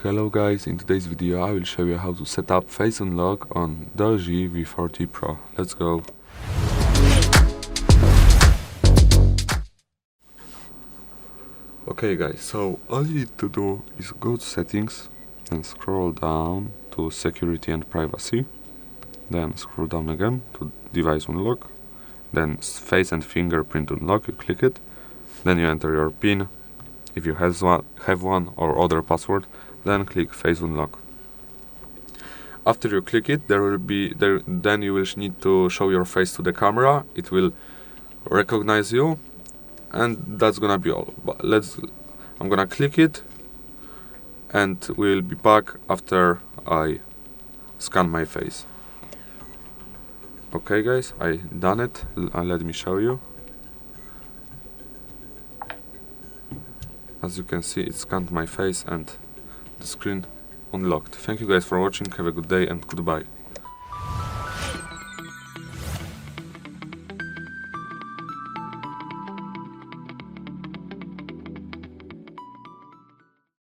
Hello guys, in today's video I will show you how to set up face unlock on DOOGEE V40 Pro. Let's go. Okay guys, so all you need to do is go to settings and scroll down to security and privacy. Then scroll down again to device unlock. Then face and fingerprint unlock, you click it. Then you enter your PIN if you have one or other password. Then click face unlock. After you click it, then you will need to show your face to the camera. It will recognize you, and that's gonna be all. But I'm gonna click it, and we'll be back after I scan my face. Okay guys, I done it. Let me show you. As you can see, it scanned my face and the screen unlocked. Thank you guys for watching, have a good day and goodbye.